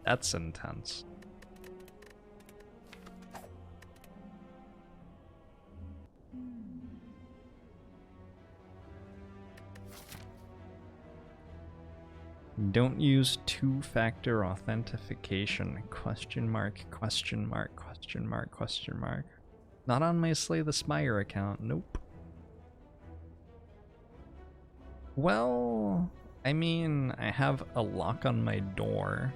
That's intense. Don't use two-factor authentication. Question mark, question mark, question mark, question mark. Not on my Slay the Spire account, nope. Well, I mean, I have a lock on my door,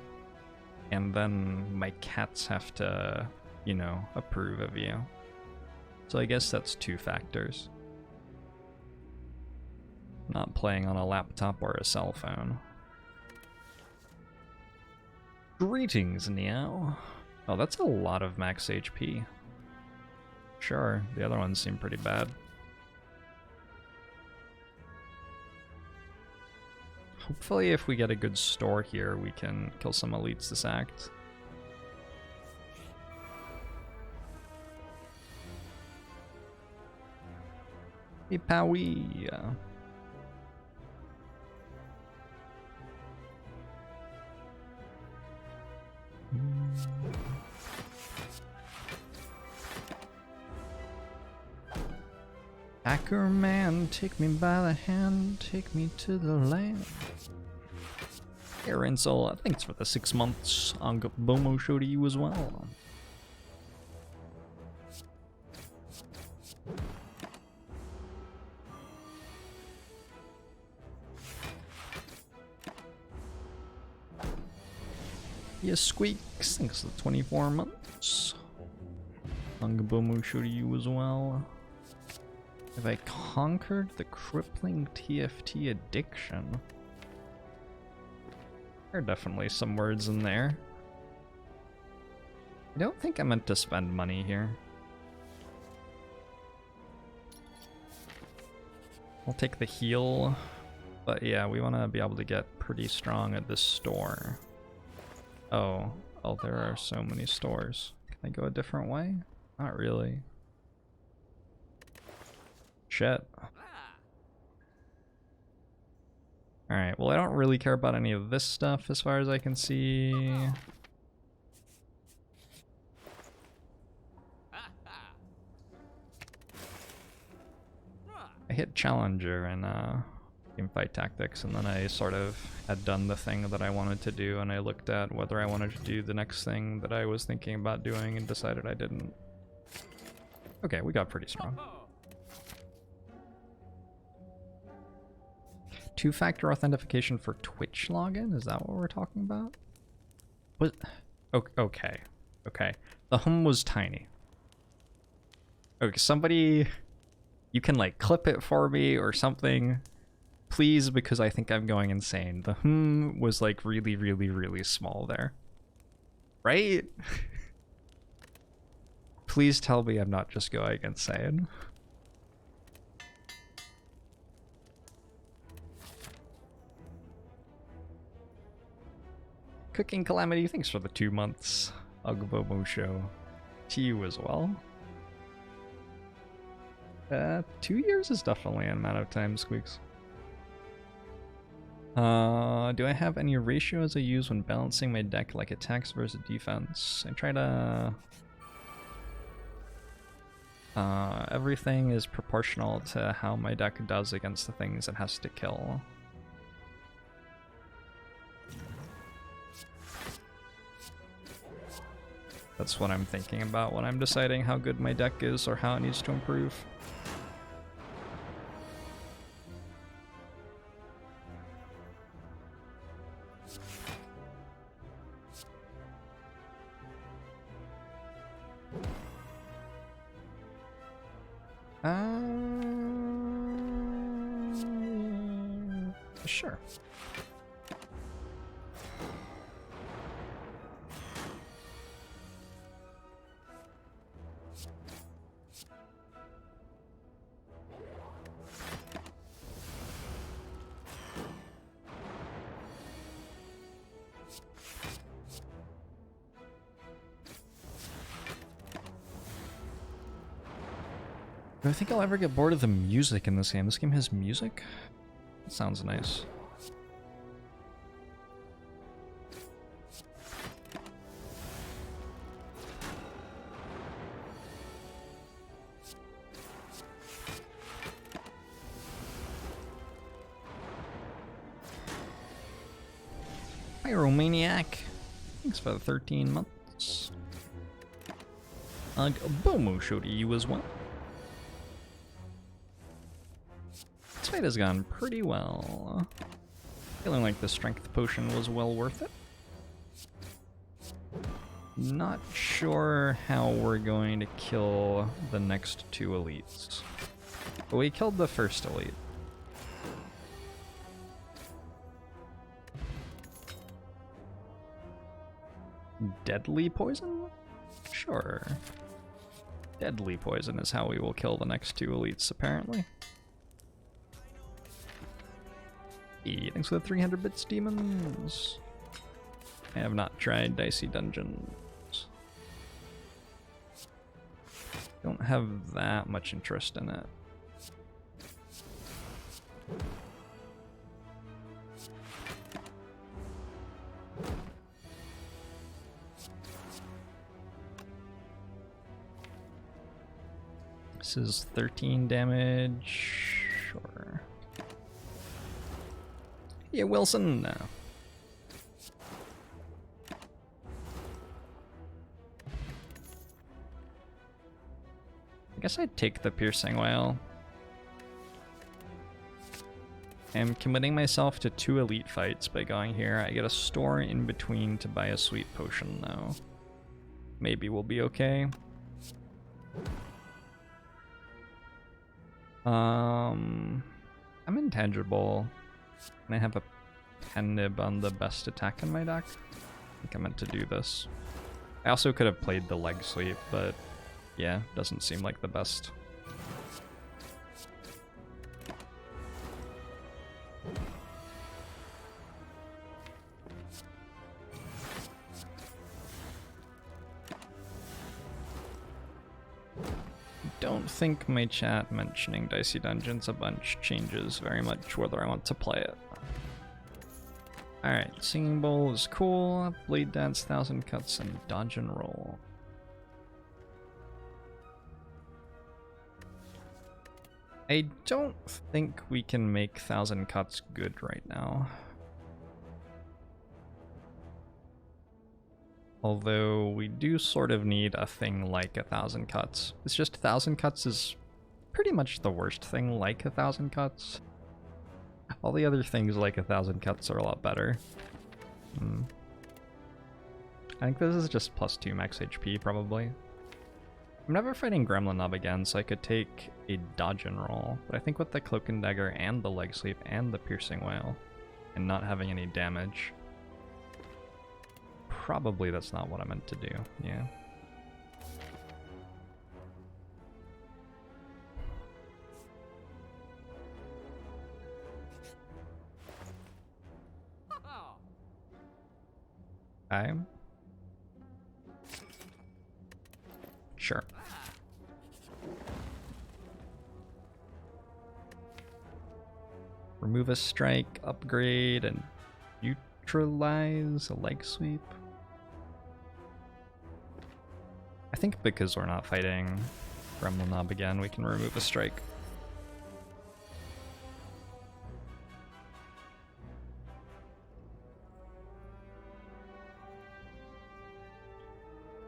and then my cats have to, you know, approve of you. So I guess that's two factors. Not playing on a laptop or a cell phone. Greetings, Neo. Oh, that's a lot of max HP. Sure, the other ones seem pretty bad. Hopefully if we get a good store here, we can kill some elites this act. Hey, Powie! Hacker man, take me by the hand, take me to the land. Hey Rinsel, thanks for the 6 months on Bomo show to you as well. Yes, Squeaks, thanks for the 24 months. Bomo show to you as well. Have I conquered the crippling TFT addiction? There are definitely some words in there. I don't think I meant to spend money here. I'll take the heal, but yeah, we want to be able to get pretty strong at this store. Oh, there are so many stores. Can I go a different way? Not really. Shit. Alright, well I don't really care about any of this stuff as far as I can see. I hit Challenger in Teamfight Tactics, and then I sort of had done the thing that I wanted to do, and I looked at whether I wanted to do the next thing that I was thinking about doing and decided I didn't. Okay, we got pretty strong. Two-factor authentication for Twitch login? Is that what we're talking about? What? Okay. Okay. The hum was tiny. Okay, somebody... You can, like, clip it for me or something. Please, because I think I'm going insane. The hum was, like, really, really, really small there. Right? Please tell me I'm not just going insane. Cooking Calamity, thanks for the 2 months. Ugbomo show. To you as well. 2 years is definitely an amount of time, Squeaks. Do I have any ratios I use when balancing my deck, like attacks versus defense? I try to... everything is proportional to how my deck does against the things it has to kill. That's what I'm thinking about when I'm deciding how good my deck is or how it needs to improve. Sure. Do I think I'll ever get bored of the music in this game? This game has music? That sounds nice. Pyromaniac. Thanks for the 13 months. Bomo show to you as well. This fight has gone pretty well. Feeling like the strength potion was well worth it. Not sure how we're going to kill the next two elites. But we killed the first elite. Deadly poison? Sure. Deadly poison is how we will kill the next two elites, apparently. Hey, thanks for the 300 bits, demons. I have not tried Dicey Dungeons. Don't have that much interest in it. This is 13 damage. Sure. Yeah, Wilson. No. I guess I'd take the piercing whale. I'm committing myself to 2 elite fights by going here. I get a store in between to buy a sweet potion though. Maybe we'll be okay. I'm intangible. And I have a pen nib on the best attack in my deck. I think I meant to do this. I also could have played the leg sweep, but yeah, doesn't seem like the best. Don't think my chat mentioning Dicey Dungeons a bunch changes very much whether I want to play it. Alright, Singing Bowl is cool, Blade Dance, 1000 Cuts, and Dodge and Roll. I don't think we can make 1000 Cuts good right now. Although we do sort of need a thing like 1000 Cuts. It's just 1000 Cuts is pretty much the worst thing like 1000 Cuts. All the other things like 1000 Cuts are a lot better. I think this is just +2 max HP probably. I'm never fighting Gremlin Knob again, so I could take a dodge and roll. But I think with the Cloak and Dagger and the Leg Sweep and the Piercing Whale, and not having any damage, probably that's not what I meant to do, yeah. Okay. Sure. Remove a strike, upgrade, and neutralize a leg sweep. I think because we're not fighting Gremlin Knob again, we can remove a strike.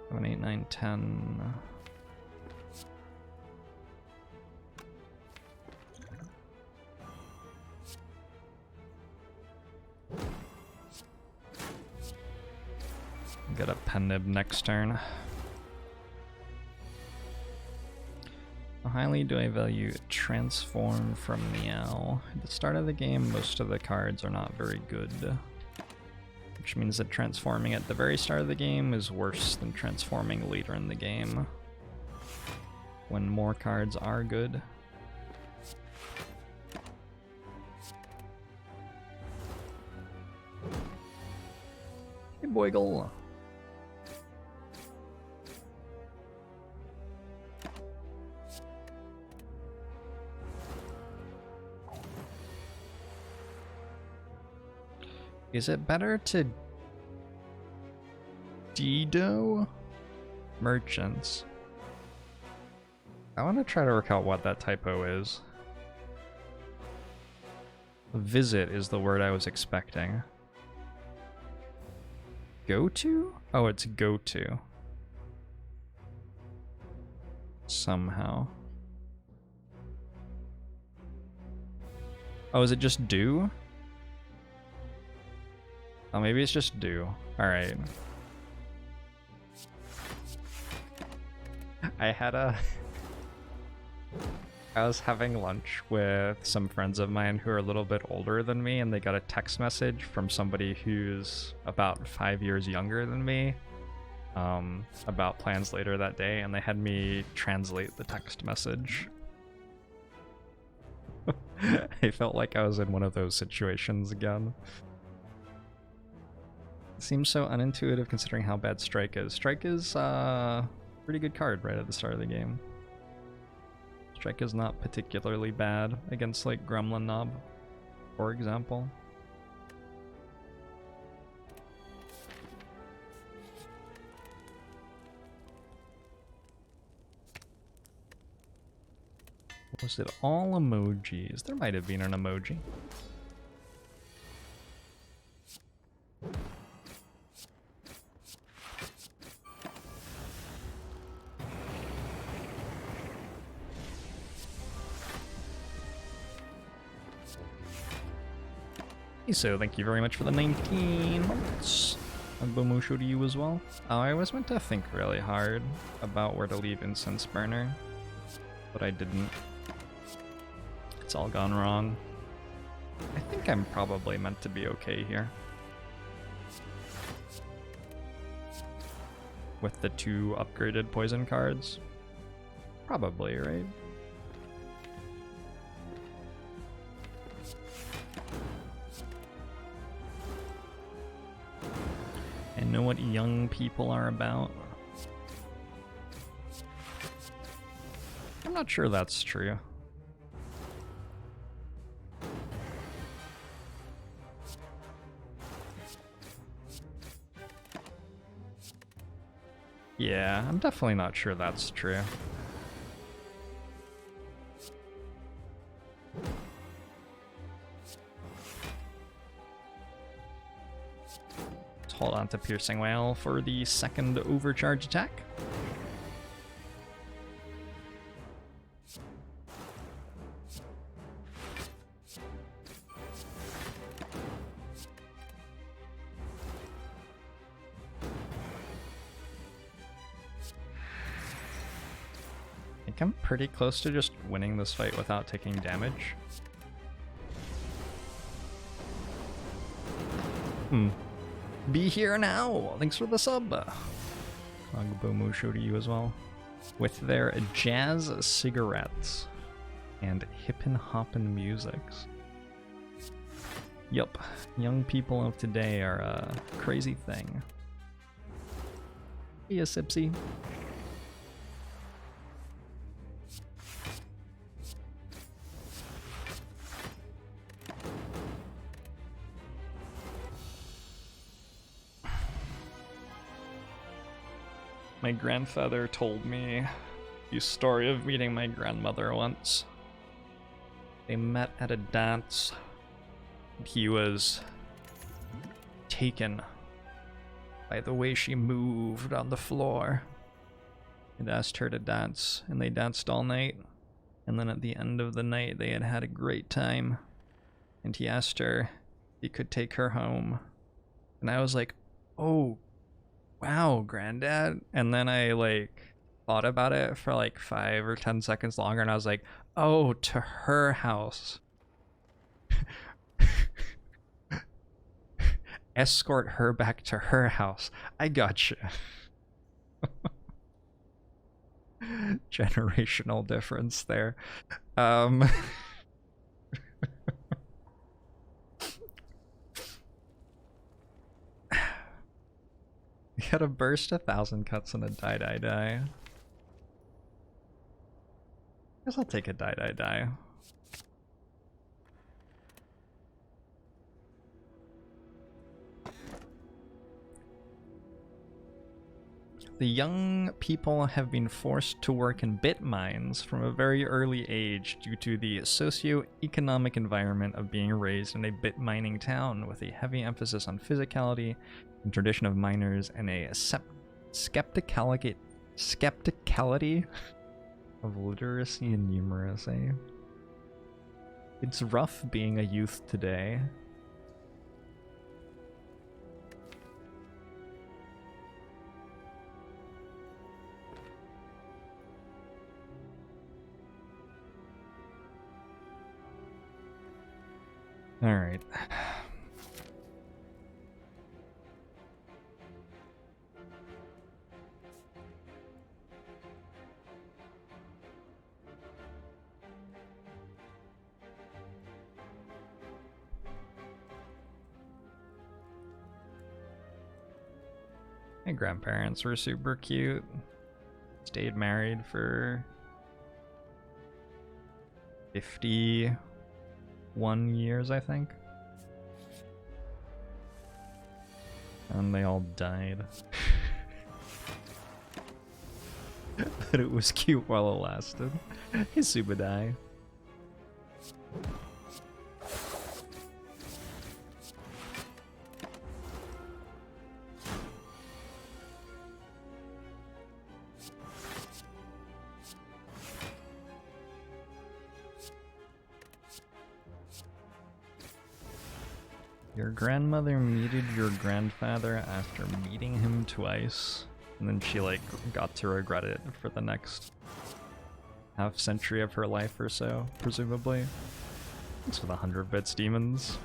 Seven, 8, 9, 10. Get a pen nib next turn. How highly do I value Transform from Meow? At the start of the game, most of the cards are not very good. Which means that transforming at the very start of the game is worse than transforming later in the game, when more cards are good. Hey, Boigle. Is it better to Dido merchants? I want to try to work out what that typo is. Visit is the word I was expecting. go to? Oh, it's go to. Somehow. Oh, is it just do? Oh, maybe it's just do. Alright. I was having lunch with some friends of mine who are a little bit older than me, and they got a text message from somebody who's about 5 years younger than me about plans later that day, and they had me translate the text message. I felt like I was in one of those situations again. It seems so unintuitive considering how bad Strike is. Strike is a pretty good card right at the start of the game. Strike is not particularly bad against like Gremlin Knob, for example. Was it all emojis? There might have been an emoji. So thank you very much for the 19 months. And Bomusho to you as well. Oh, I was meant to think really hard about where to leave Incense Burner, but I didn't. It's all gone wrong. I think I'm probably meant to be okay here. With the 2 upgraded poison cards. Probably, right? I know what young people are about. I'm not sure that's true. Yeah, I'm definitely not sure that's true. Hold on to Piercing Wail for the second overcharge attack. I think I'm pretty close to just winning this fight without taking damage. Be here now! Thanks for the sub! Musho to you as well. With their jazz cigarettes and hippin' hoppin' musics. Yup, young people of today are a crazy thing. Yeah, Sipsy. My grandfather told me the story of meeting my grandmother once. They met at a dance. And he was taken by the way she moved on the floor. And asked her to dance, and they danced all night. And then at the end of the night, they had had a great time. And he asked her if he could take her home. And I was like, oh, wow, Granddad. And then I like thought about it for like 5 or 10 seconds longer, and I was like, oh, to her house. Escort her back to her house. I gotcha. Generational difference there. You gotta burst 1,000 cuts and a die. Guess I'll take a die. The young people have been forced to work in bit mines from a very early age due to the socio-economic environment of being raised in a bit mining town with a heavy emphasis on physicality and tradition of miners and a skepticality of literacy and numeracy. It's rough being a youth today. All right. My grandparents were super cute. Stayed married for 51 years, I think. And they all died. But it was cute while it lasted. Hey, Subadai. Your grandmother meted your grandfather after meeting him twice, and then she like got to regret it for the next half century of her life or so, presumably. Thanks for the 100 bits, demons.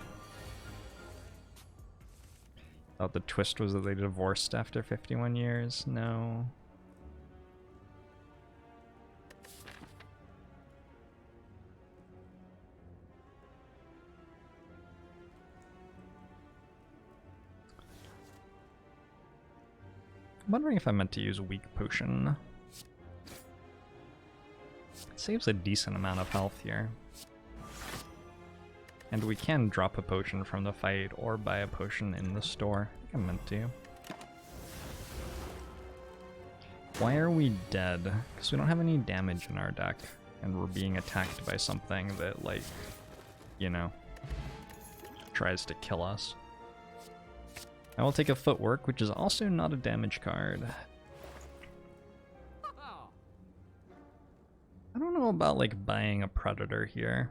Thought the twist was that they divorced after 51 years. No. I'm wondering if I meant to use weak potion. It saves a decent amount of health here. And we can drop a potion from the fight or buy a potion in the store. I think I meant to. Why are we dead? Because we don't have any damage in our deck. And we're being attacked by something that, like, you know, tries to kill us. I will take a footwork, which is also not a damage card. I don't know about like buying a predator here.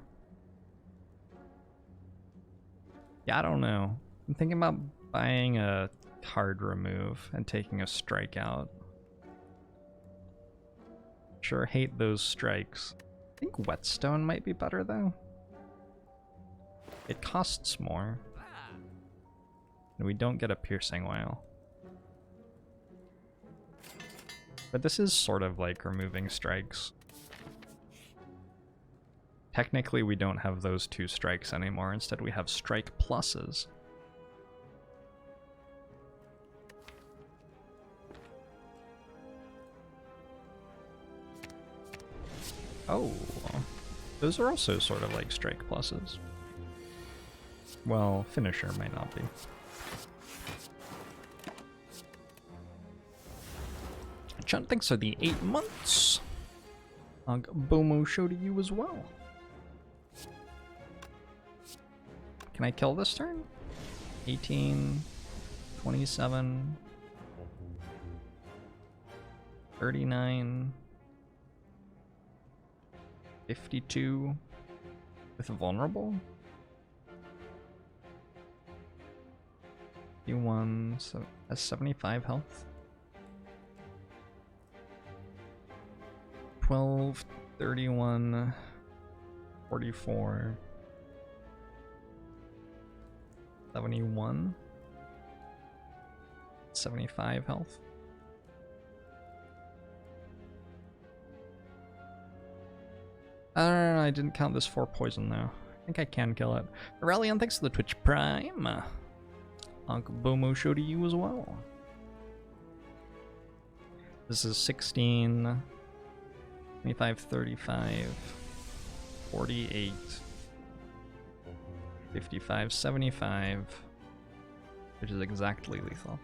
Yeah, I don't know. I'm thinking about buying a card remove and taking a strike out. Sure hate those strikes. I think whetstone might be better though. It costs more. And we don't get a piercing whale. But this is sort of like removing strikes. Technically we don't have those two strikes anymore, instead we have strike pluses. Oh, those are also sort of like strike pluses. Well, finisher might not be. Chunt, thanks for the 8 months. Bomo show to you as well. Can I kill this turn? 18, 27, 39, 52 with vulnerable? 51, so has 75 health. 12, 31, 44, 71, 75 health. I don't know, I didn't count this for poison though. I think I can kill it. Aurelian, thanks for the Twitch Prime. Uncle Bomo show to you as well. This is 16, 25, 35, 48, 55, 75, which is exactly lethal.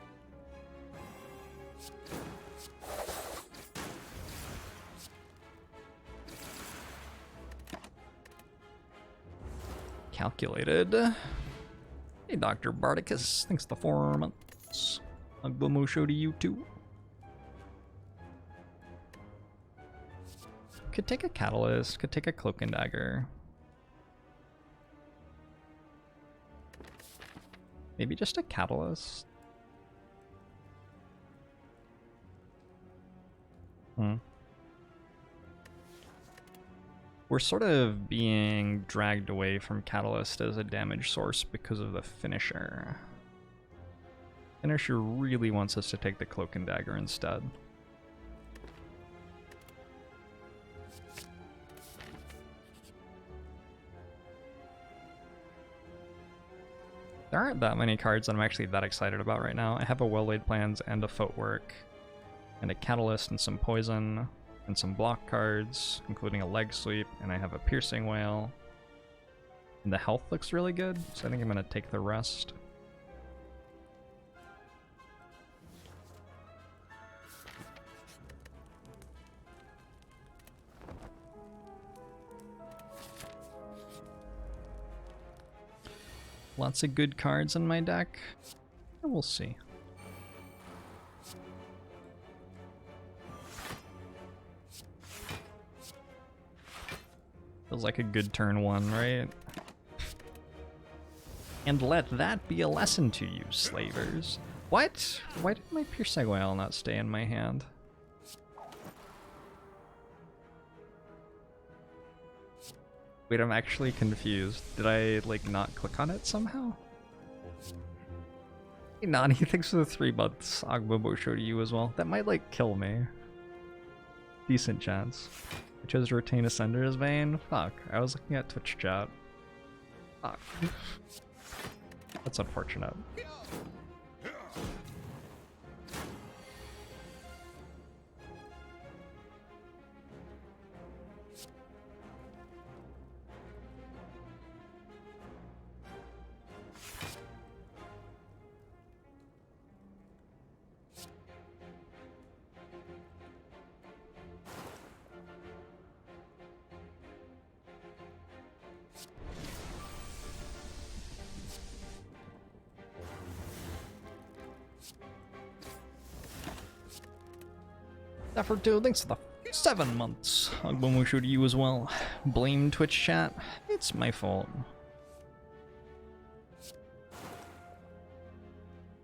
calculated. Hey, Dr. Bardicus. Thanks for the 4 months. Agbomo show to you too. Could take a catalyst, could take a cloak and dagger. Maybe just a catalyst. We're sort of being dragged away from catalyst as a damage source because of the finisher. Finisher really wants us to take the cloak and dagger instead. There aren't that many cards that I'm actually that excited about right now. I have a well-laid plans and a footwork, and a catalyst and some poison, and some block cards, including a leg sweep, and I have a piercing whale. And the health looks really good, so I think I'm gonna take the rest. Lots of good cards in my deck. We'll see. Feels like a good turn 1, right? And let that be a lesson to you, slavers. What? Why did my piercing whale not stay in my hand? Wait, I'm actually confused. Did I, like, not click on it somehow? Hey, Nani, thanks for the 3 months. Agbobo show to you as well. That might, like, kill me. Decent chance. I chose to retain Ascender as Vayne. Fuck, I was looking at Twitch chat. Fuck. That's unfortunate. Effort to thanks for the 7 months. Agbomo show to you as well. Blame Twitch chat. It's my fault.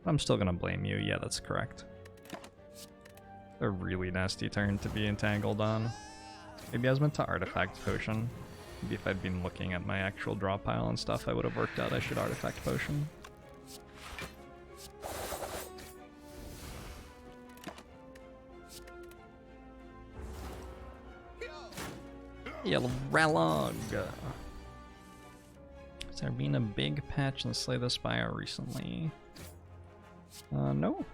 I'm still gonna blame you. Yeah, that's correct. A really nasty turn to be entangled on. Maybe I was meant to artifact potion. Maybe if I'd been looking at my actual draw pile and stuff, I would have worked out I should artifact potion. Yellow Ralog. Has there been a big patch in Slay the Spire recently? No.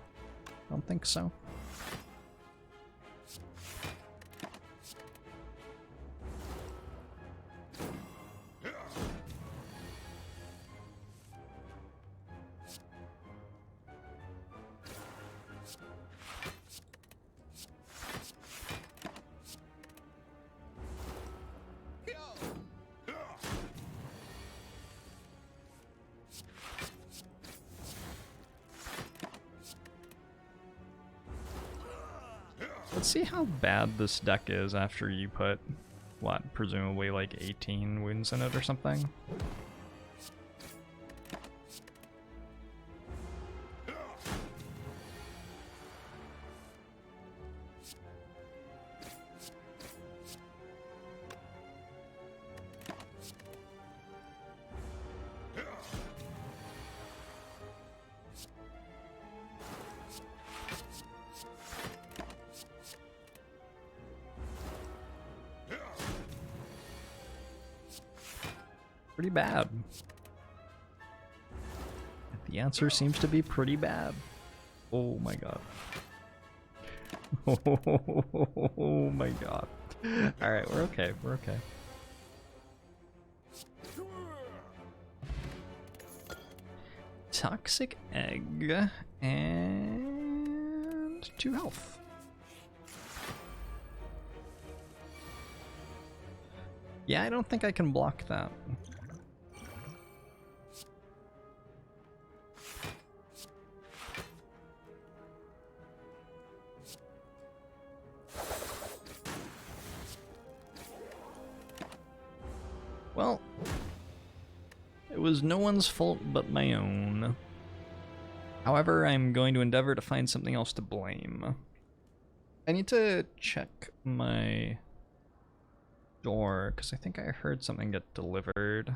I don't think so. Let's see how bad this deck is after you put, what, presumably like 18 wounds in it or something? Pretty bad. The answer seems to be pretty bad. Oh my god. Oh my god. Alright, we're okay, we're okay. Toxic egg and 2 health. Yeah, I don't think I can block that. Well, it was no one's fault but my own. However, I'm going to endeavor to find something else to blame. I need to check my door, because I think I heard something get delivered.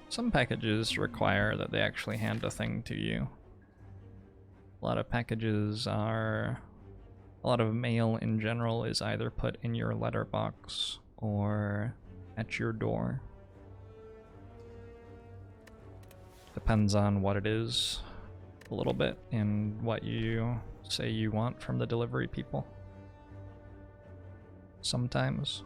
Some packages require that they actually hand a thing to you. A lot of packages are... A lot of mail in general is either put in your letterbox or at your door. Depends on what it is a little bit and what you say you want from the delivery people. Sometimes.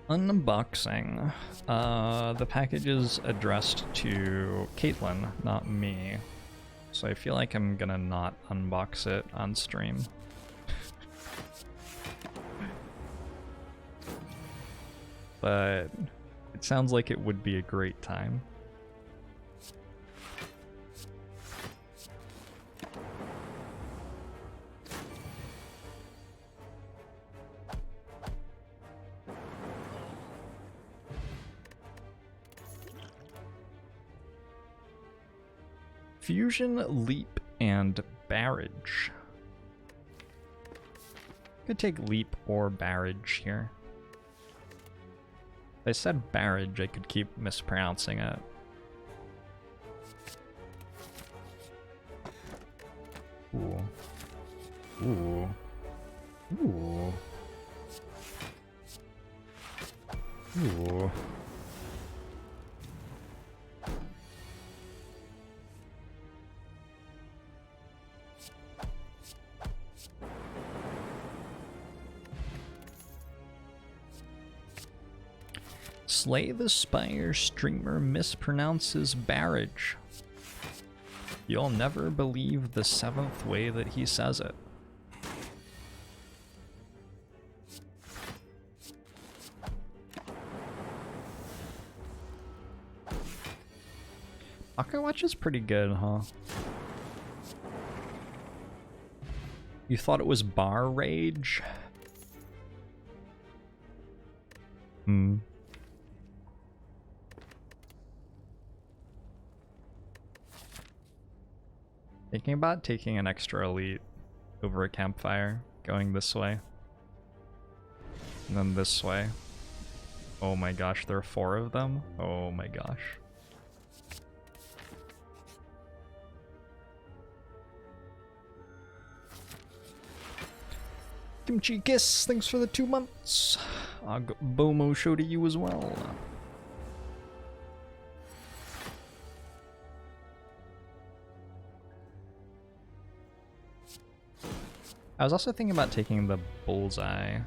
Unboxing. The package is addressed to Caitlin, not me. So I feel like I'm gonna not unbox it on stream. But it sounds like it would be a great time. Fusion, Leap, and Barrage. Could take Leap or Barrage here. If I said Barrage, I could keep mispronouncing it. Ooh. Ooh. Ooh. Ooh. Slay the Spire streamer mispronounces Barrage. You'll never believe the 7th way that he says it. Pocket Watch is pretty good, huh? You thought it was Bar Rage? Hmm. Thinking about taking an extra elite over a campfire, going this way. And then this way. Oh my gosh, there are 4 of them? Oh my gosh. Kimchi Kiss, thanks for the 2 months. Bomo show to you as well. I was also thinking about taking the Bullseye.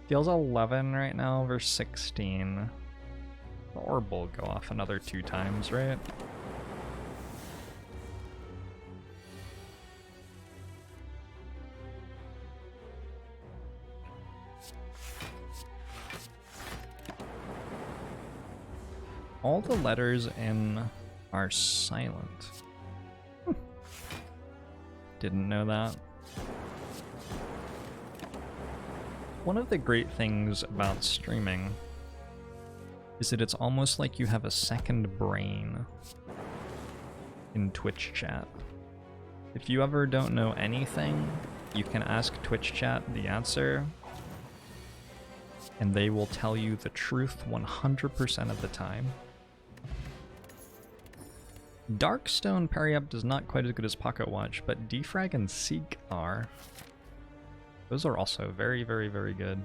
Deals 11 right now versus 16. The orb will go off another 2 times, right? All the letters in are silent. Didn't know that. One of the great things about streaming is that it's almost like you have a second brain in Twitch chat. If you ever don't know anything, you can ask Twitch chat the answer, and they will tell you the truth 100% of the time. Darkstone parry-up is not quite as good as Pocket Watch, but Defrag and Seek are. Those are also very, very, very good.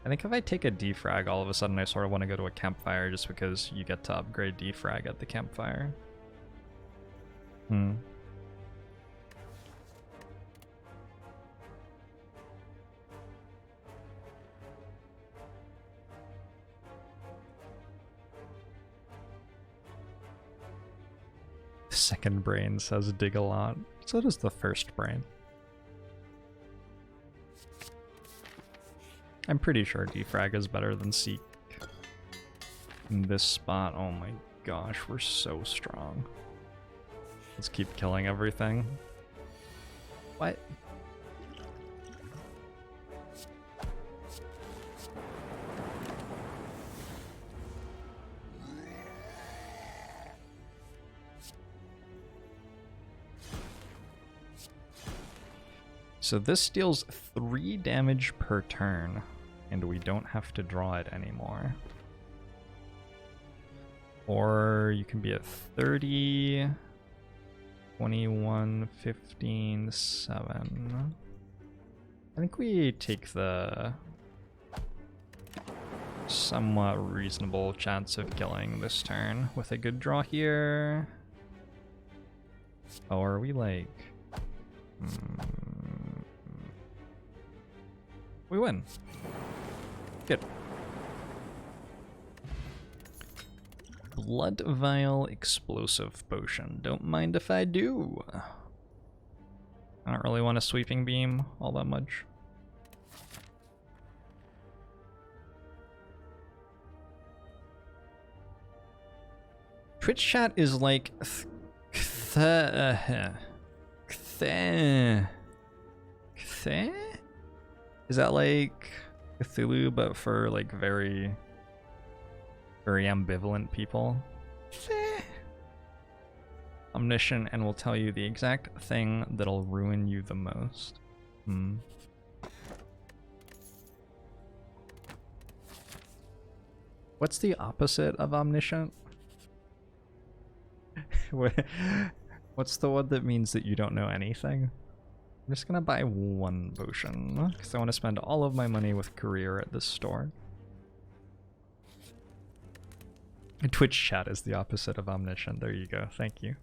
I think if I take a Defrag, all of a sudden I sort of want to go to a campfire just because you get to upgrade Defrag at the campfire. second brain says dig a lot. So does the first brain. I'm pretty sure defrag is better than seek. In this spot, oh my gosh, we're so strong. Let's keep killing everything. What? So this deals 3 damage per turn, and we don't have to draw it anymore. Or you can be at 30, 21, 15, 7. I think we take the somewhat reasonable chance of killing this turn with a good draw here. Oh, are we like... We win. Good. Blood Vial Explosive Potion. Don't mind if I do. I don't really want a Sweeping Beam all that much. Twitch chat is like... Is that like Cthulhu, but for like very ambivalent people? Omniscient and will tell you the exact thing that'll ruin you the most. What's the opposite of omniscient? What's the one that means that you don't know anything? I'm just gonna buy 1 potion, because I want to spend all of my money with career at this store. Twitch chat is the opposite of omniscient. There you go. Thank you.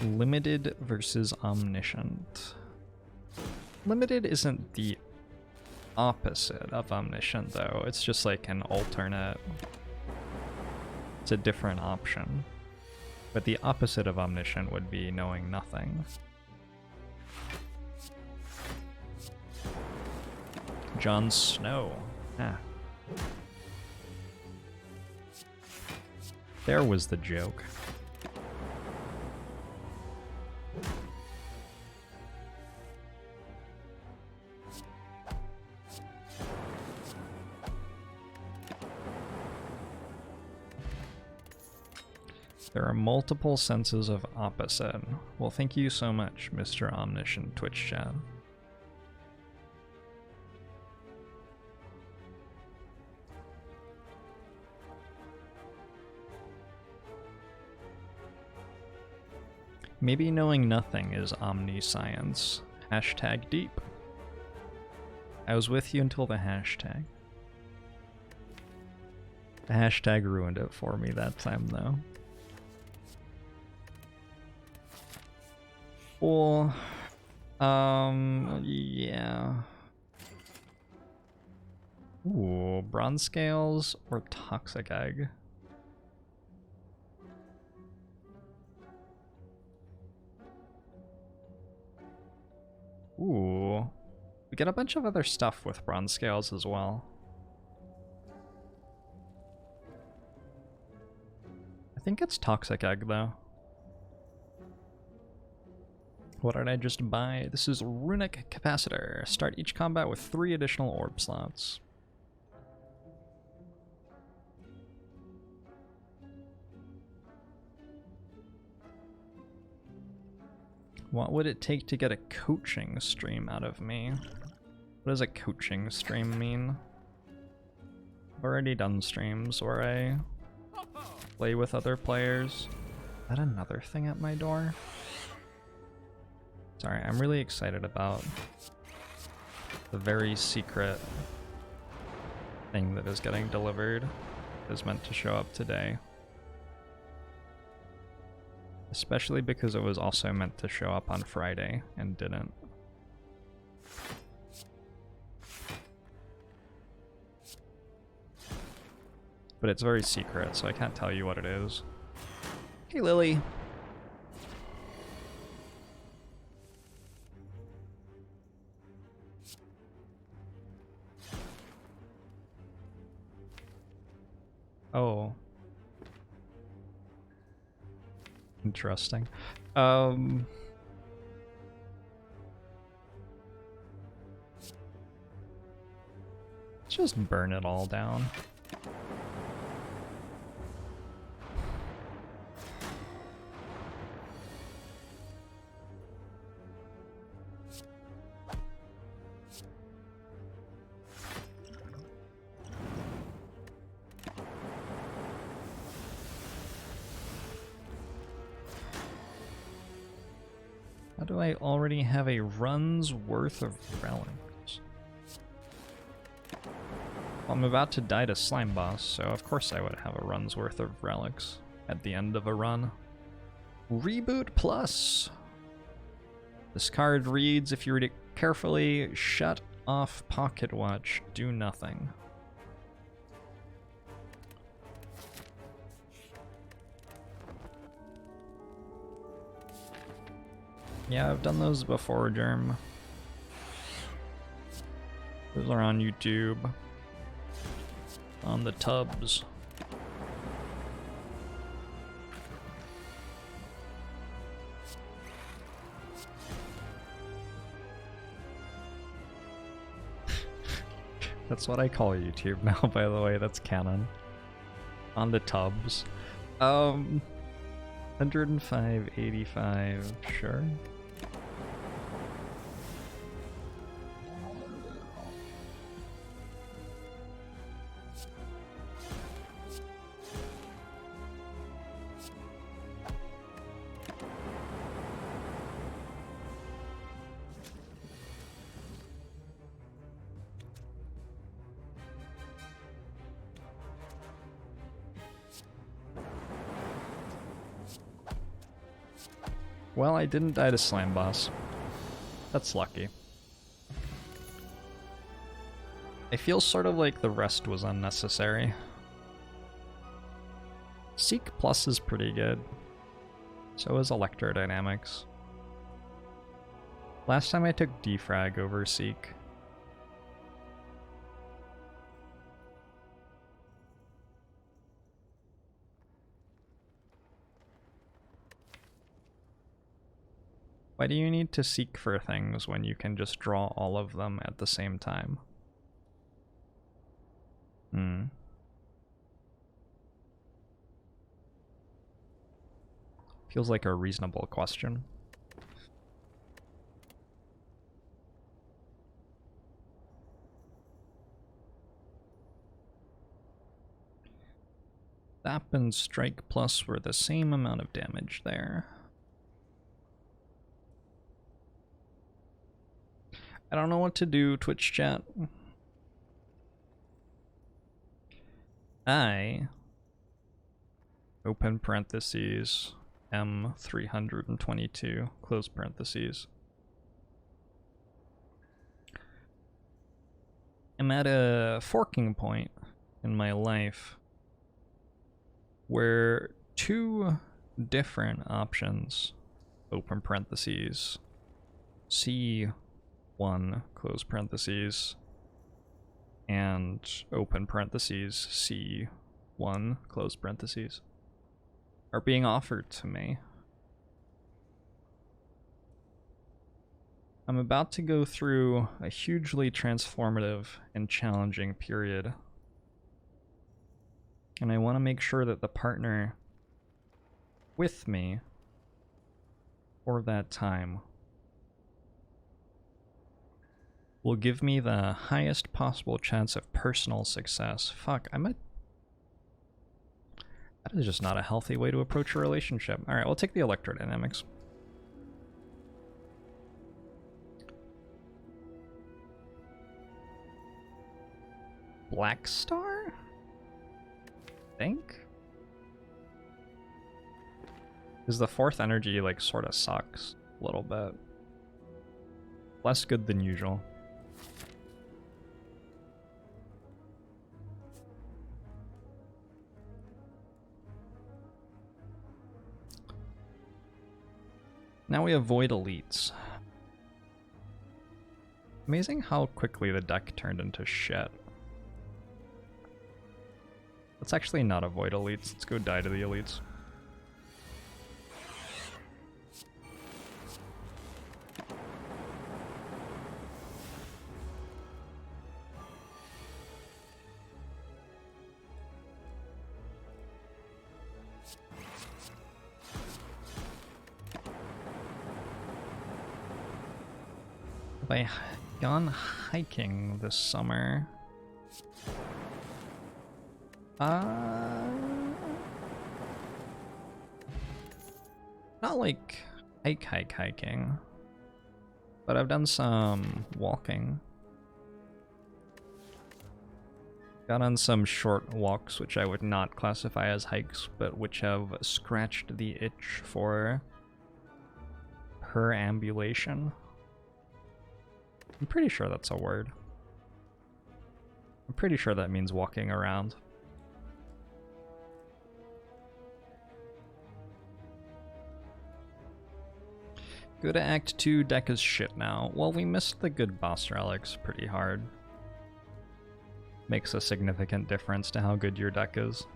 Limited versus omniscient. Limited isn't the opposite of omniscient though, it's just like an alternate. It's a different option. But the opposite of omniscient would be knowing nothing. Jon Snow. Ah. There was the joke. There are multiple senses of opposite. Well, thank you so much, Mr. Omniscient Twitch chat. Maybe knowing nothing is omniscience. Hashtag deep. I was with you until the hashtag. The hashtag ruined it for me that time, though. Well, yeah. Ooh, bronze scales or toxic egg? Ooh. We get a bunch of other stuff with bronze scales as well. I think it's toxic egg though. What did I just buy? This is Runic Capacitor. Start each combat with 3 additional orb slots. What would it take to get a coaching stream out of me? What does a coaching stream mean? I've already done streams where I play with other players. Is that another thing at my door? Sorry, I'm really excited about The very secret thing that is getting delivered is meant to show up today. Especially because it was also meant to show up on Friday and didn't. But it's very secret, so I can't tell you what it is. Hey, Lily. Oh. Interesting. Let's just burn it all down. How do I already have a run's worth of relics? Well, I'm about to die to Slime Boss, so of course I would have a run's worth of relics at the end of a run. Reboot Plus! This card reads, if you read it carefully, shut off Pocket Watch, do nothing. Yeah, I've done those before, Germ. Those are on YouTube. On the tubs. That's what I call YouTube now, by the way, that's canon. On the tubs. 105.85, sure. Well, I didn't die to Slime Boss. That's lucky. I feel sort of like the rest was unnecessary. Seek Plus is pretty good. So is Electrodynamics. Last time I took Defrag over Seek. Why do you need to seek for things when you can just draw all of them at the same time? Feels like a reasonable question. Zap and Strike Plus were the same amount of damage there. I don't know what to do, Twitch chat. I, open parentheses, M322, close parentheses. I'm at a forking point in my life where two different options, open parentheses, C1, close parentheses, and open parentheses, C1, close parentheses, are being offered to me. I'm about to go through a hugely transformative and challenging period. And I want to make sure that the partner with me for that time will give me the highest possible chance of personal success. Fuck, that is just not a healthy way to approach a relationship. Alright, we'll take the electrodynamics. Black Star? I think? Because the 4th energy, like, sort of sucks a little bit. Less good than usual. Now we avoid elites. Amazing how quickly the deck turned into shit. Let's actually not avoid elites. Let's go die to the elites. Have I gone hiking this summer? Not like hiking, but I've done some walking. Got on some short walks, which I would not classify as hikes, but which have scratched the itch for perambulation. I'm pretty sure that's a word. I'm pretty sure that means walking around. Go to Act 2, deck is shit now. Well, we missed the good boss relics pretty hard. Makes a significant difference to how good your deck is.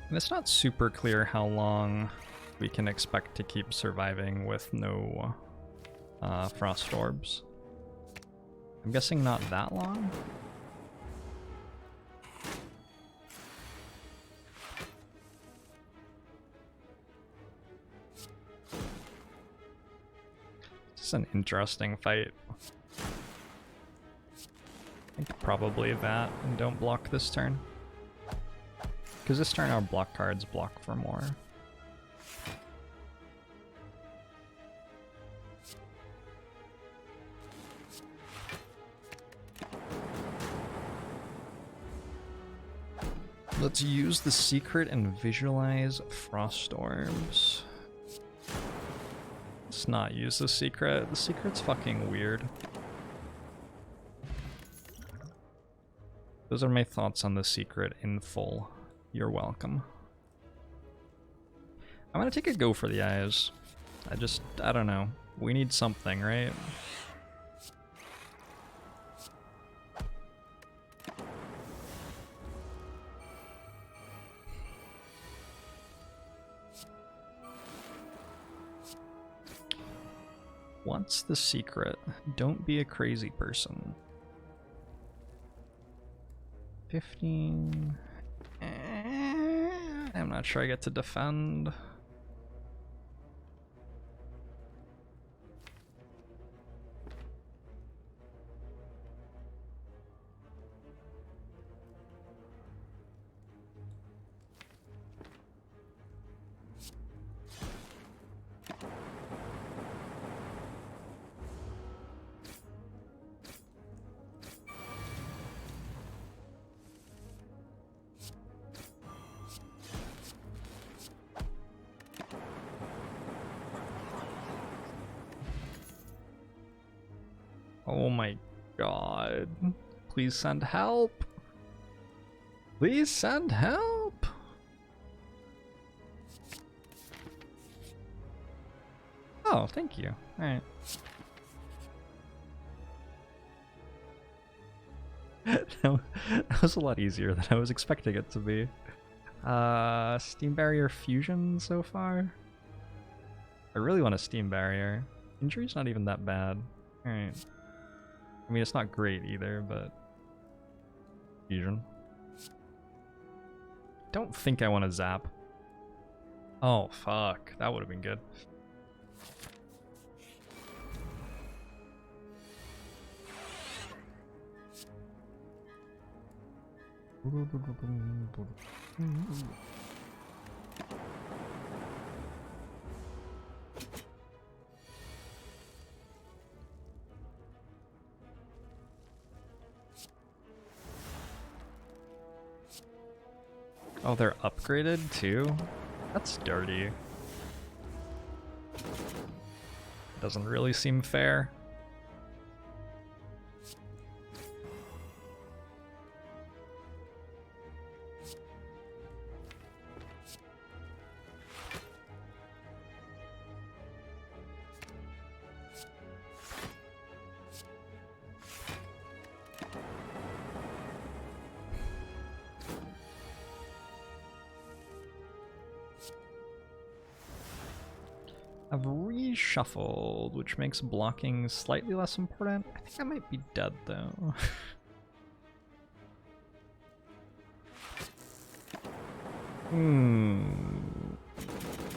And it's not super clear how long we can expect to keep surviving with no frost orbs. I'm guessing not that long? It's an interesting fight. I think probably that, and don't block this turn. Because this turn our block cards block for more. Let's use the secret and visualize frost orbs. Let's not use the secret. The secret's fucking weird. Those are my thoughts on the secret in full. You're welcome. I'm gonna take a go for the eyes. I don't know. We need something, right? What's the secret? Don't be a crazy person. 15... I'm not sure I get to defend. Oh my god. Please send help. Please send help. Oh, thank you. Alright. That was a lot easier than I was expecting it to be. Steam Barrier Fusion so far? I really want a Steam Barrier. Injury's not even that bad. Alright. I mean, it's not great either, but... Fusion. Don't think I want to zap. Oh, fuck. That would have been good. Oh, they're upgraded too? That's dirty. Doesn't really seem fair. I've reshuffled, which makes blocking slightly less important. I think I might be dead though.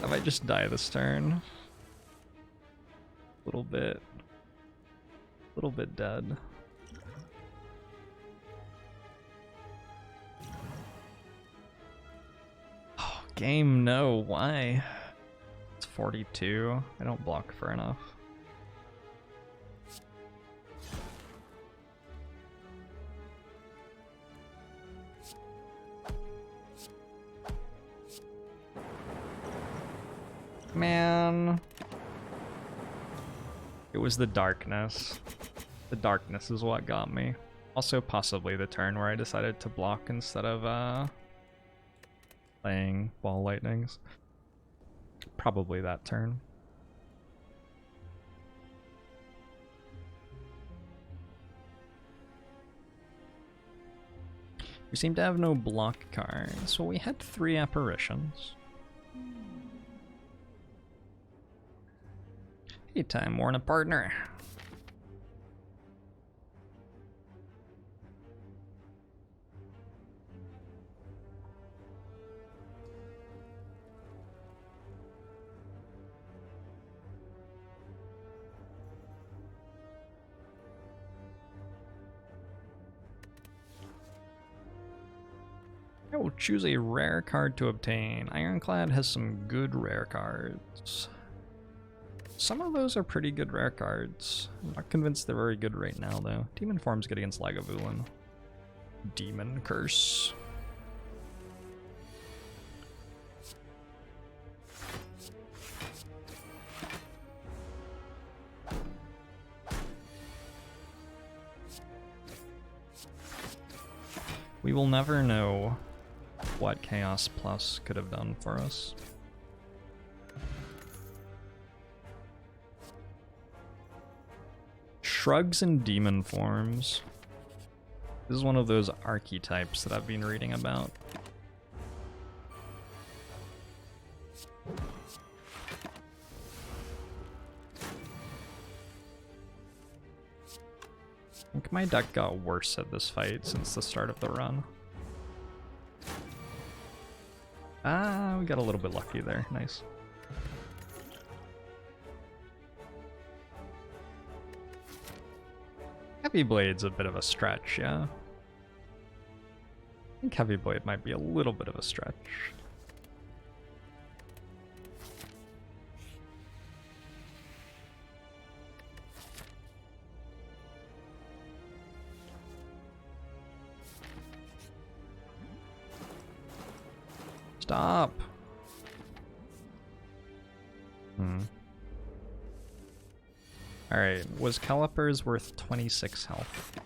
I might just die this turn. Little bit dead. Oh, game, no, why? 42. I don't block for enough. Man. It was the darkness. The darkness is what got me. Also possibly the turn where I decided to block instead of playing ball lightnings. Probably that turn. We seem to have no block cards, so we had 3 apparitions. Hey, time warn a partner. I will choose a rare card to obtain. Ironclad has some good rare cards. Some of those are pretty good rare cards. I'm not convinced they're very good right now, though. Demon Form's good against Lagavulin. Demon Curse. We will never know what Chaos Plus could have done for us. Shrugs and demon forms. This is one of those archetypes that I've been reading about. I think my deck got worse at this fight since the start of the run. Ah, we got a little bit lucky there. Nice. Heavy Blade's a bit of a stretch, yeah. I think Heavy Blade might be a little bit of a stretch. Stop. Alright, was Calipers worth 26 health?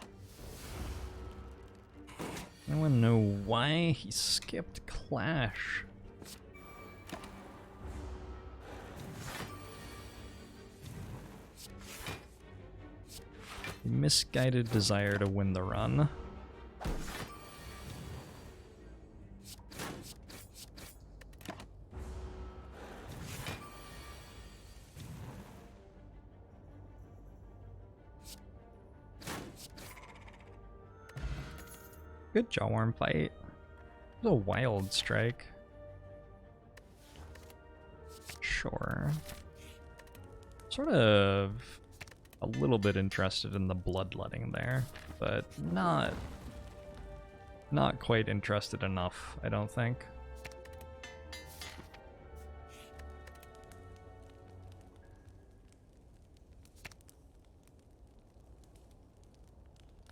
Anyone know why he skipped Clash? Misguided desire to win the run. Good Jawworm fight. It was a wild strike. Sure. Sort of a little bit interested in the bloodletting there, but not Not quite interested enough, I don't think.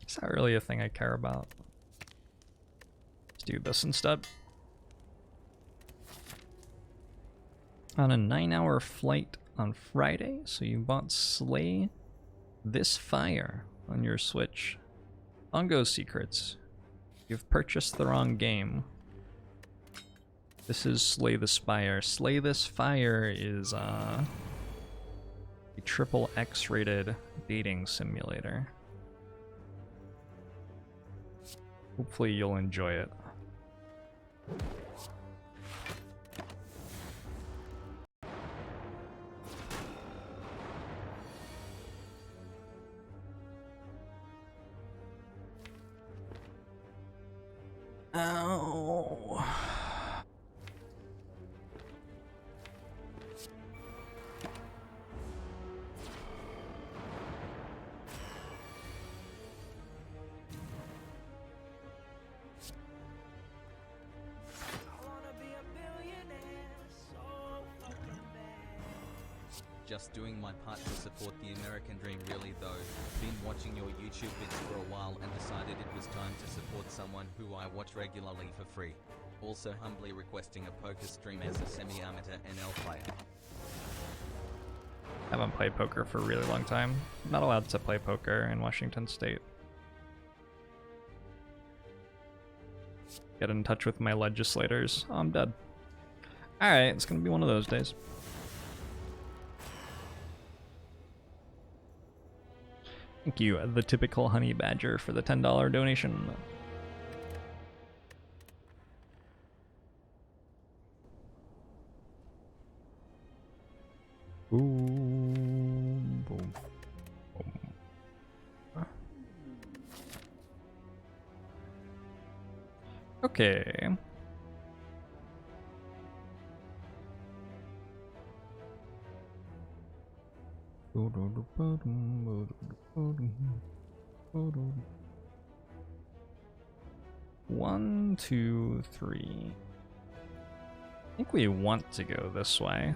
Is that really a thing I care about? Let's do this instead. On a 9-hour flight on Friday, so you bought Slay This Fire on your Switch. Bongo Secrets. You've purchased the wrong game. This is Slay the Spire. Slay This Fire is a triple X-rated dating simulator. Hopefully you'll enjoy it. Ow. Just doing my part to support the American dream really though. Been watching your YouTube vids for a while and decided it was time to support someone who I watch regularly for free. Also humbly requesting a poker stream as a semi-amateur NL player. Haven't played poker for a really long time. Not allowed to play poker in Washington State. Get in touch with my legislators. Oh, I'm dead. Alright, it's gonna be one of those days. Thank you, the typical honey badger, for the $10 donation. Boom, boom, boom. Okay. One, two, three. I think we want to go this way.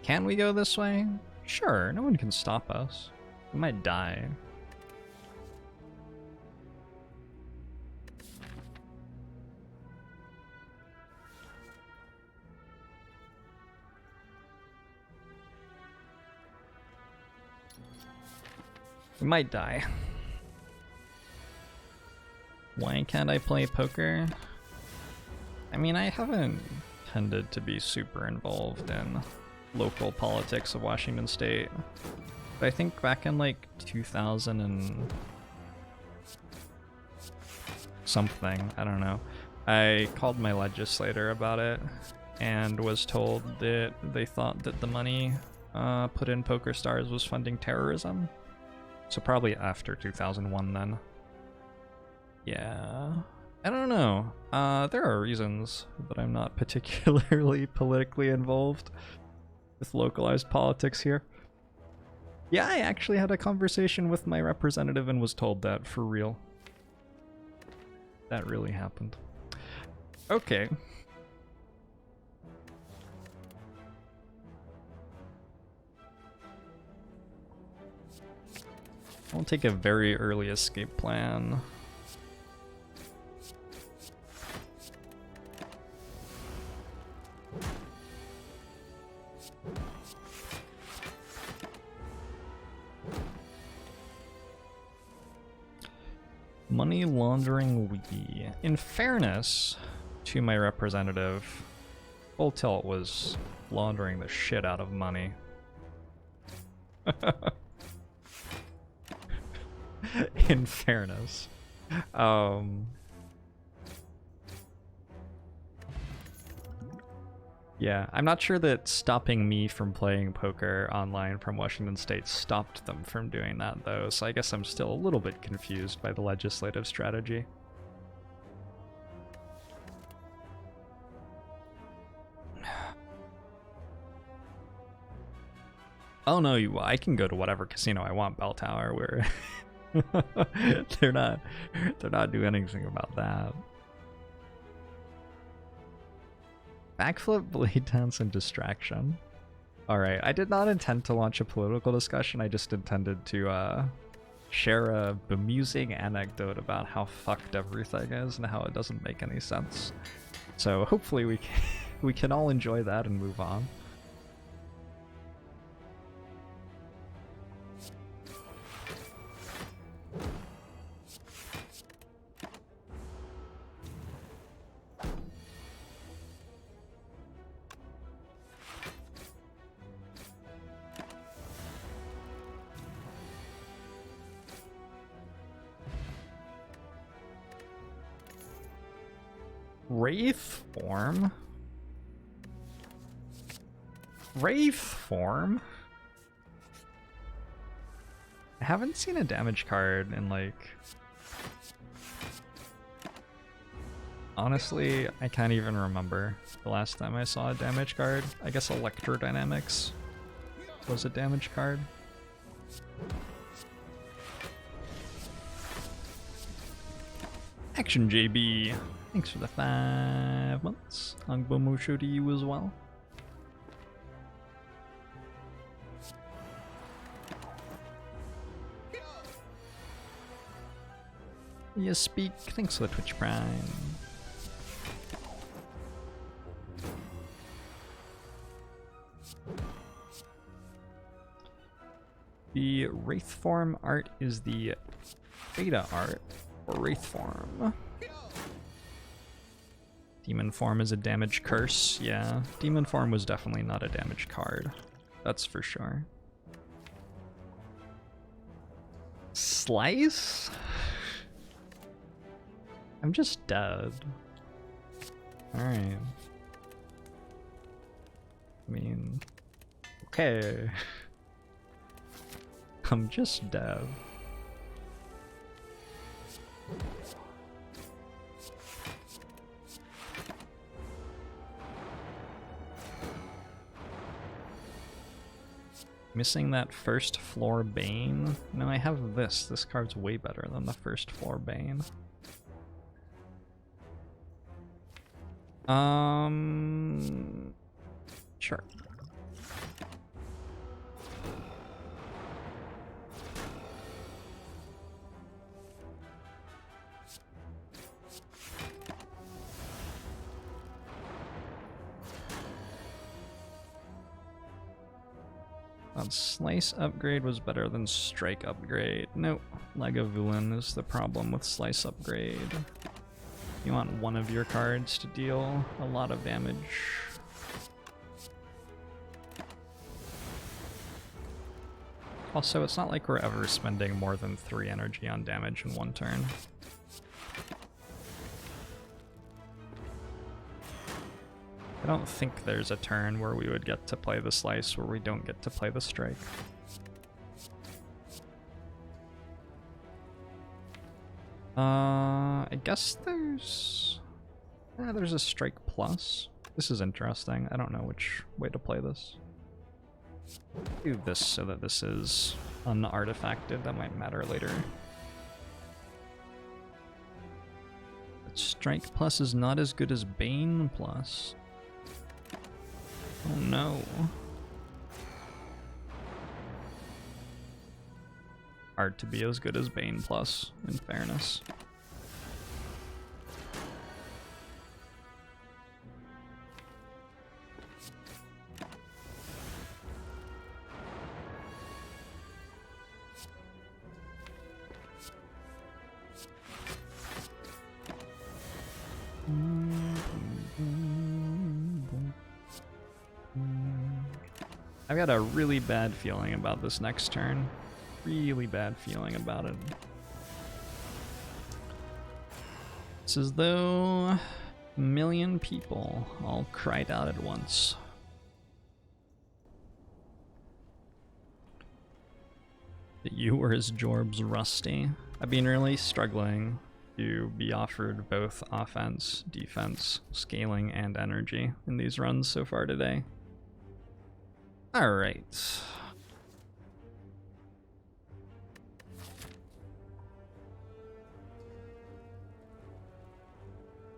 Can we go this way? Sure, no one can stop us. We might die. We might die. Why can't I play poker? I mean, I haven't tended to be super involved in local politics of Washington State. But I think back in like 2000 and something, I don't know, I called my legislator about it and was told that they thought that the money put in Poker Stars was funding terrorism. So probably after 2001 then. Yeah, I don't know. There are reasons that I'm not particularly politically involved with localized politics here. Yeah, I actually had a conversation with my representative and was told that for real. That really happened. Okay. I'll take a very early escape plan. Money laundering wiki. In fairness to my representative, Full Tilt was laundering the shit out of money. In fairness. Yeah, I'm not sure that stopping me from playing poker online from Washington State stopped them from doing that, though, so I guess I'm still a little bit confused by the legislative strategy. Oh no, I can go to whatever casino I want, Bell Tower, where they're not doing anything about that. Backflip, blade dance, and distraction. Alright, I did not intend to launch a political discussion, I just intended to share a bemusing anecdote about how fucked everything is and how it doesn't make any sense. So hopefully we can all enjoy that and move on. Wraith form? Wraith form? I haven't seen a damage card in like... Honestly, I can't even remember the last time I saw a damage card. I guess Electrodynamics was a damage card. Action JB! Thanks for the 5 months. Angbomusho to you as well. Yes, speak. Thanks for the Twitch Prime. The Wraith form art is the beta art for Wraith form. Demon form is a damage curse, yeah. Demon form was definitely not a damage card. That's for sure. Slice? I'm just dead. Alright. I mean... Okay. I'm just dead. Missing that first floor Bane? No, I have this. This card's way better than the first floor Bane. Sure. Slice upgrade was better than strike upgrade. Nope. Lagavulin is the problem with slice upgrade. You want one of your cards to deal a lot of damage. Also, it's not like we're ever spending more than 3 energy on damage in one turn. I don't think there's a turn where we would get to play the slice where we don't get to play the strike. I guess there's a strike plus. This is interesting. I don't know which way to play this. Do this so that this is unartifacted. That might matter later. But strike plus is not as good as Bane plus. Oh no. Hard to be as good as Bane plus, in fairness. I've got a really bad feeling about this next turn. Really bad feeling about it. It's as though a million people all cried out at once. That you were as Jorbs rusty. I've been really struggling to be offered both offense, defense, scaling, and energy in these runs so far today. Alright.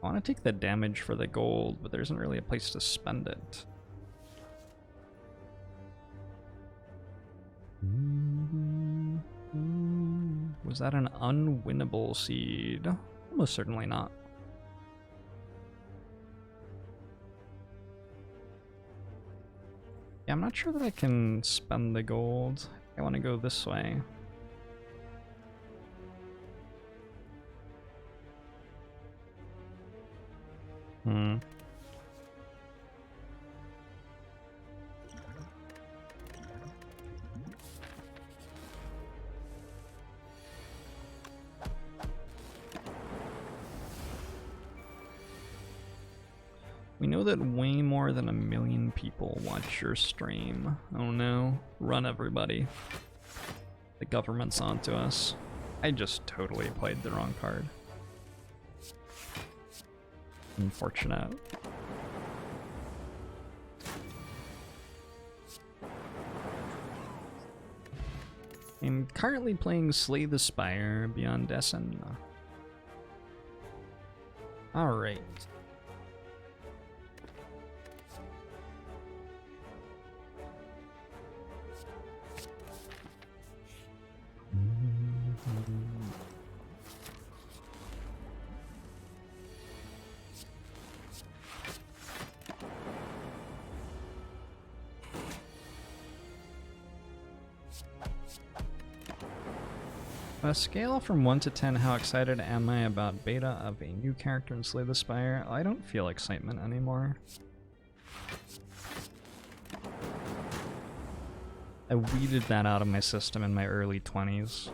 I want to take the damage for the gold, but there isn't really a place to spend it. Was that an unwinnable seed? Almost certainly not. Yeah, I'm not sure that I can spend the gold. I want to go this way. We know that way more than 1 million people watch your stream. Oh no. Run, everybody. The government's onto us. I just totally played the wrong card. Unfortunate. I'm currently playing Slay the Spire Beyond Essen. Alright. A scale from 1 to 10, how excited am I about beta of a new character in Slay the Spire? I don't feel excitement anymore. I weeded that out of my system in my early 20s.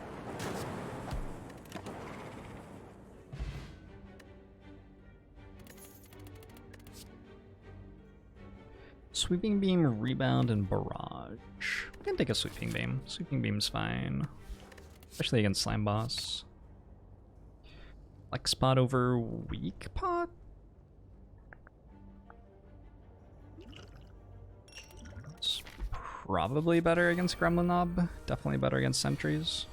Sweeping Beam, Rebound, and Barrage. I can take a Sweeping Beam. Sweeping Beam's fine. Especially against Slime Boss. Flex Pot over Weak Pot? It's probably better against Gremlin Knob. Definitely better against Sentries.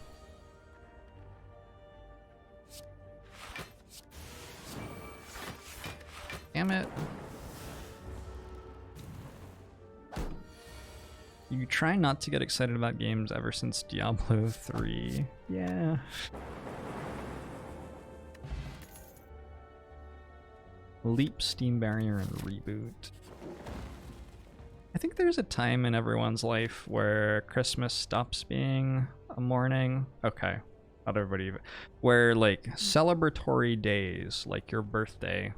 Damn it. You try not to get excited about games ever since Diablo 3. Yeah. Leap, Steam Barrier, and Reboot. I think there's a time in everyone's life where Christmas stops being a morning. Okay, not everybody. Where, like, celebratory days, like your birthday,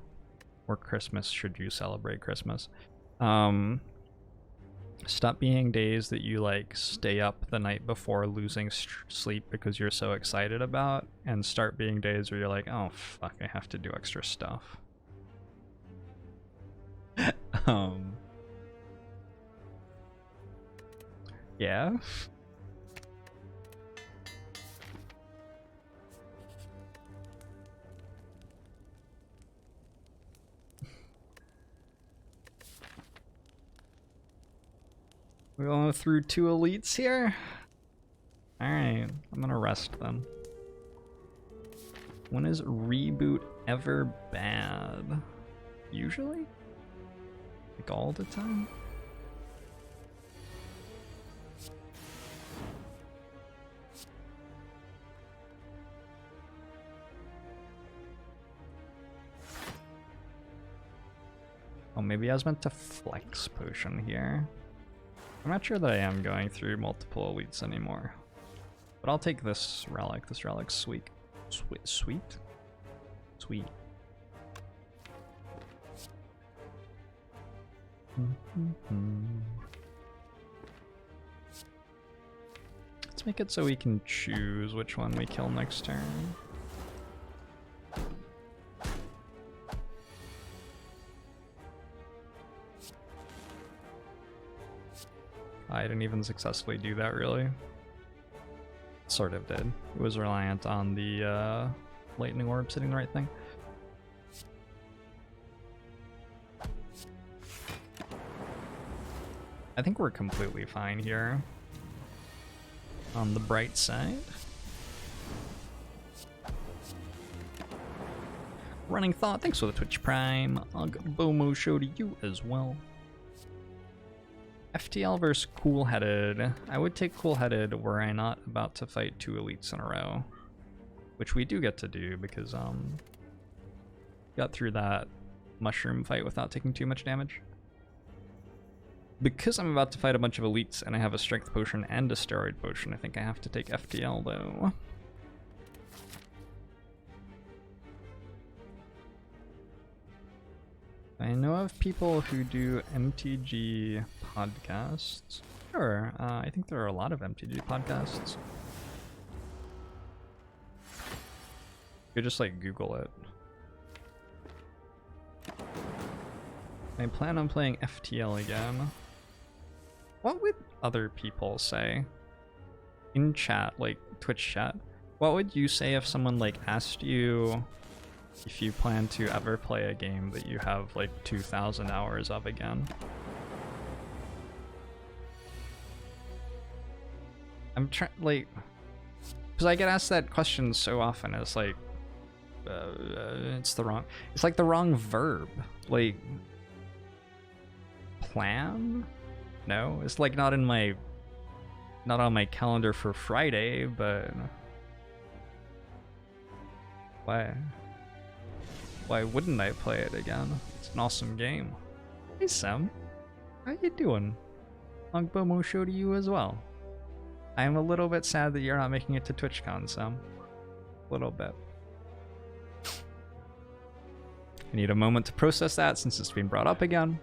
or Christmas, should you celebrate Christmas, stop being days that you like stay up the night before losing sleep because you're so excited about, and start being days where you're like, oh fuck, I have to do extra stuff. Yeah. We're going through 2 elites here? Alright, I'm gonna rest then. When is Reboot ever bad? Usually? Like all the time? Oh, maybe I was meant to flex potion here. I'm not sure that I am going through multiple elites anymore. But I'll take this relic. This relic's sweet. Sweet? Sweet. Let's make it so we can choose which one we kill next turn. I didn't even successfully do that, really. Sort of did. It was reliant on the lightning orb hitting the right thing. I think we're completely fine here. On the bright side. Running Thought, thanks for the Twitch Prime. Bomo show to you as well. FTL versus Cool Headed. I would take Cool Headed were I not about to fight 2 elites in a row. Which we do get to do because got through that mushroom fight without taking too much damage. Because I'm about to fight a bunch of elites and I have a strength potion and a steroid potion, I think I have to take FTL though. I know of people who do MTG podcasts. Sure, I think there are a lot of MTG podcasts. You could just like Google it. I plan on playing FTL again. What would other people say? In chat, like Twitch chat, what would you say if someone like asked you if you plan to ever play a game that you have like 2,000 hours of again? I'm trying, like, because I get asked that question so often. It's like, it's like the wrong verb. Like, plan? No, it's like not on my calendar for Friday, but why wouldn't I play it again? It's an awesome game. Hey Sam, how you doing? Long Bomo show to you as well. I am a little bit sad that you're not making it to TwitchCon, Sam. A little bit. I need a moment to process that since it's been brought up again.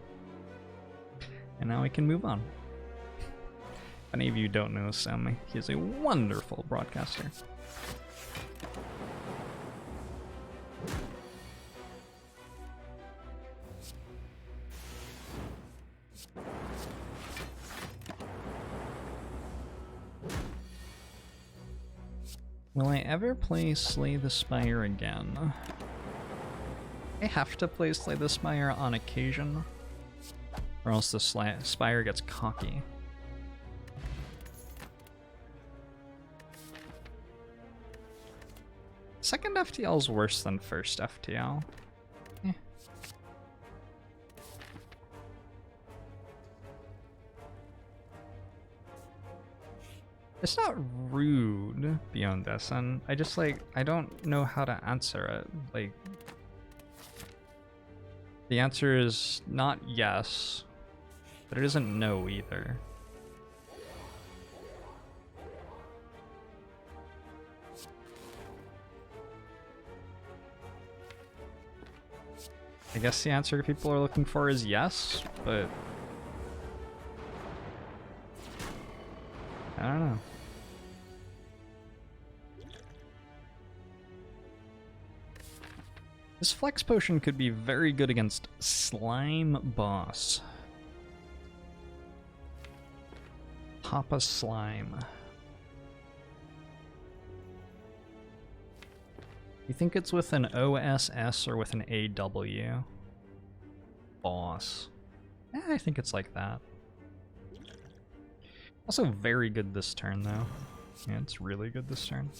And now we can move on. If any of you don't know Sam, he is a wonderful broadcaster. Will I ever play Slay the Spire again? I have to play Slay the Spire on occasion, or else the Spire gets cocky. Second FTL is worse than first FTL. Eh. It's not rude beyond this, and I just like, I don't know how to answer it. Like, the answer is not yes, but it isn't no either. I guess the answer people are looking for is yes, but I don't know. This flex potion could be very good against Slime Boss. Papa Slime. You think it's with an OSS or with an AW? Boss. Yeah, I think it's like that. Also very good this turn though. Yeah, it's really good this turn.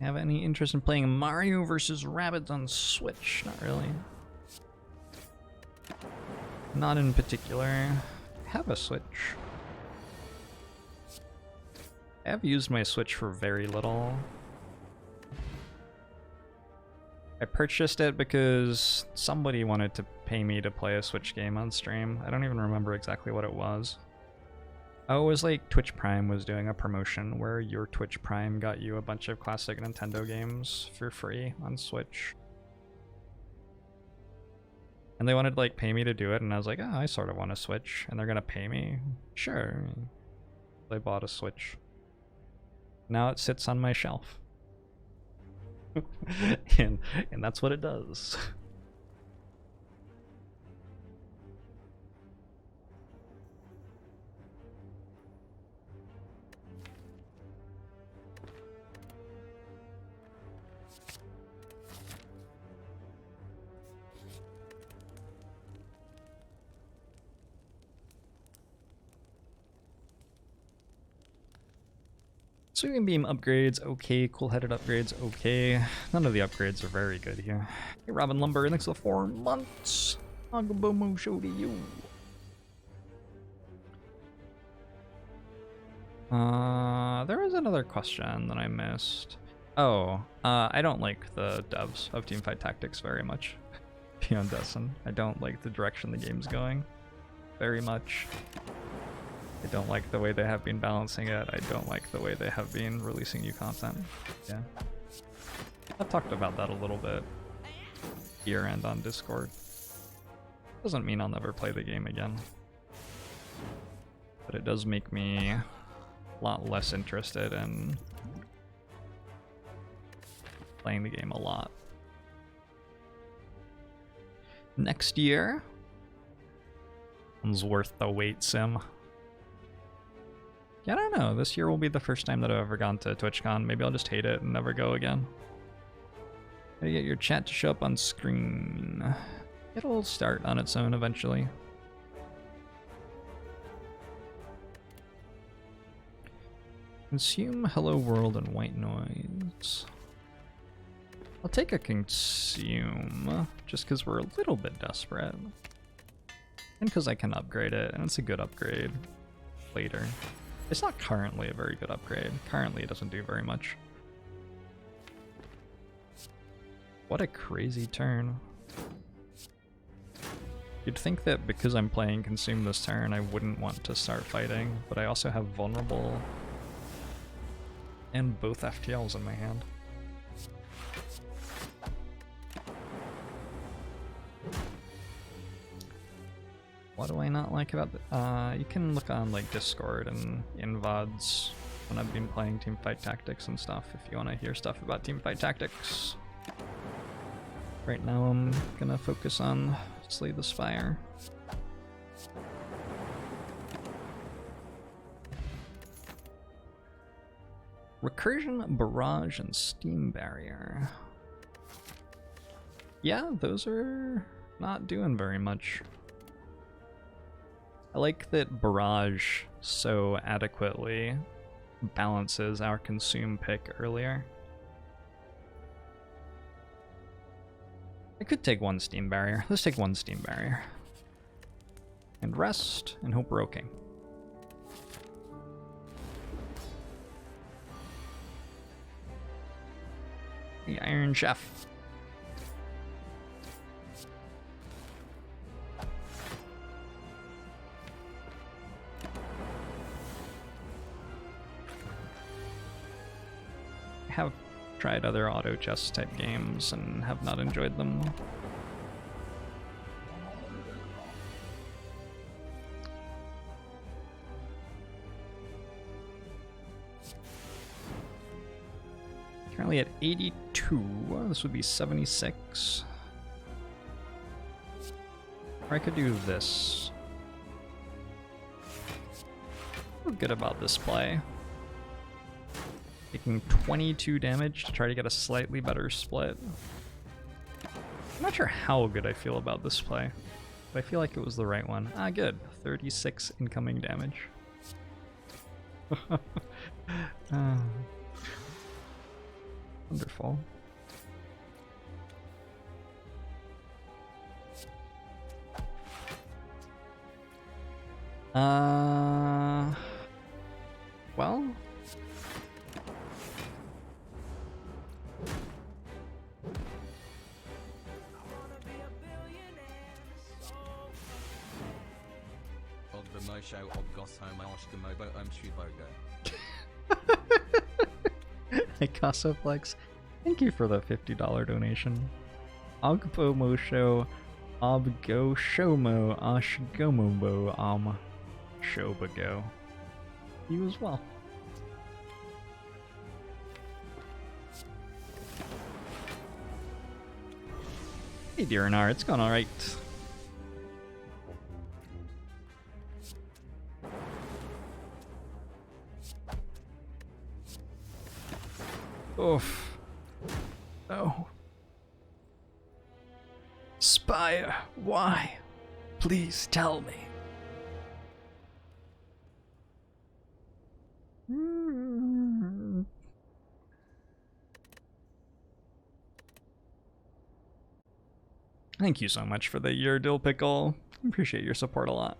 Have any interest in playing Mario vs. Rabbids on Switch? Not really. Not in particular. I have a Switch. I have used my Switch for very little. I purchased it because somebody wanted to pay me to play a Switch game on stream. I don't even remember exactly what it was. Oh, it was like Twitch Prime was doing a promotion where your Twitch Prime got you a bunch of classic Nintendo games for free on Switch. And they wanted to like pay me to do it, and I was like, oh, I sort of want a Switch, and they're gonna pay me. Sure. They bought a Switch. Now it sits on my shelf. and that's what it does. Swinging beam upgrades, okay. Cool-headed upgrades, okay. None of the upgrades are very good here. Hey, Robin Lumber, thanks for 4 months. Agabomo show to you. There was another question that I missed. Oh, I don't like the devs of Teamfight Tactics very much. Beyond Dessen. I don't like the direction the game's going very much. I don't like the way they have been balancing it. I don't like the way they have been releasing new content. Yeah. I've talked about that a little bit here and on Discord. Doesn't mean I'll never play the game again. But it does make me a lot less interested in playing the game a lot. Next year, one's worth the wait, Sim. Yeah, I don't know. This year will be the first time that I've ever gone to TwitchCon. Maybe I'll just hate it and never go again. Gotta get your chat to show up on screen. It'll start on its own eventually. Consume Hello World and White Noise. I'll take a consume, just because we're a little bit desperate. And because I can upgrade it, and it's a good upgrade later. It's not currently a very good upgrade. Currently it doesn't do very much. What a crazy turn. You'd think that because I'm playing Consume this turn, I wouldn't want to start fighting, but I also have Vulnerable and both FTLs in my hand. What do I not like about the, you can look on like Discord and in VODs when I've been playing Teamfight Tactics and stuff if you want to hear stuff about Teamfight Tactics. Right now I'm gonna focus on Slay the Spire. Recursion, Barrage, and Steam Barrier. Yeah, those are not doing very much. I like that Barrage so adequately balances our Consume pick earlier. I could take one Steam Barrier. Let's take one Steam Barrier. And rest, and hope we're okay. The Iron Chef. I have tried other auto chess type games and have not enjoyed them. Currently at 82, this would be 76. Or I could do this. I feel good about this play. Taking 22 damage to try to get a slightly better split. I'm not sure how good I feel about this play, but I feel like it was the right one. Ah, good. 36 incoming damage. Wonderful. Well, Show of Goss Home Oshkamobo Shuboggo. Hey, Casoflex, thank you for the $50 donation. Ogpo Mosho Obgo Shomo Ashgomobo Shobago. You as well. Hey Diranar, it's going alright. Oof. No. Spire, why? Please tell me. Thank you so much for the year, Dill Pickle. Appreciate your support a lot.